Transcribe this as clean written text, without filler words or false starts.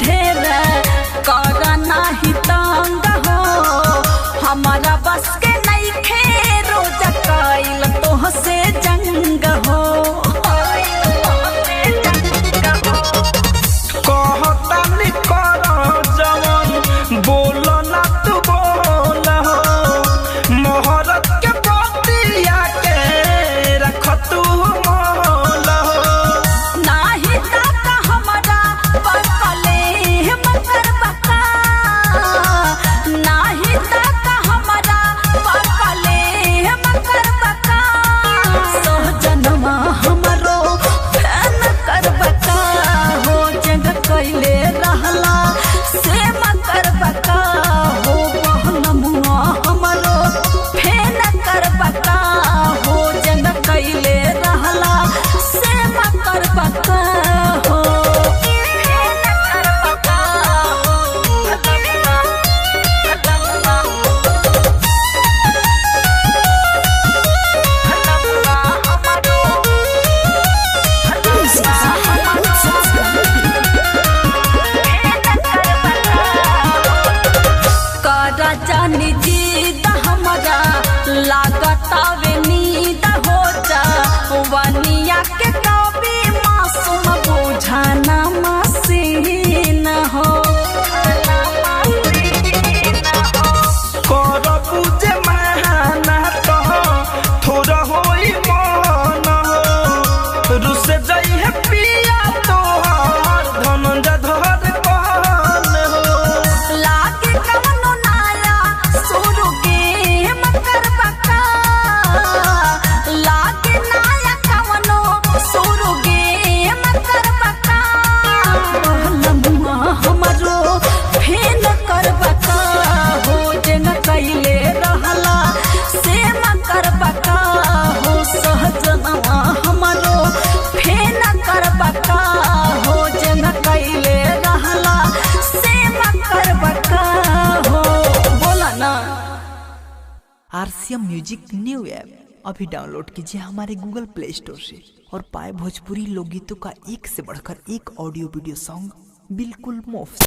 ढेर कर नाही तंग हो हमारा बस के नहीं खे रोज कइल तोहसे जंग हो कहतानी कर जवन बोल ना तू बोल हो मोहरत के बतिया के रख तू मोल हो नाही दाता हमारा बकले मकर बका नाही दाता हमारा बकले मकर बका सोहजनमा हमरो फैन कर बका हो जग कइले रहला से मकर बका हो बहनमुआ हमरो फैन कर बका हो जग कइले रहला से मकर बका हो फैन कर बका करा जानी जीद हमरा लागत आवे नींद हो जा वनिया के कभी मासूम बुझाना मसीन हो कर बुझे महाना तो थोड़ा होई मन हो रुस जाई है पिया तोहर धनंजय धर कहन हो लागे कवनो नाया शुरू के मकर बका लागे नाया कवनो शुरू के मकर बका बहनमुआ हमरो फेन कर बका हो जन कइले रहला से मकर बका हो सहजनवा हमरो फेन कर बका हो जन कइले रहला से मकर बका हो बोला ना। आरसीएम म्यूजिक न्यू ऐप अभी डाउनलोड कीजिए हमारे गूगल प्ले स्टोर से और पाए भोजपुरी लोकगीतों का एक से बढ़कर एक ऑडियो वीडियो सॉन्ग बिल्कुल मुफ्त।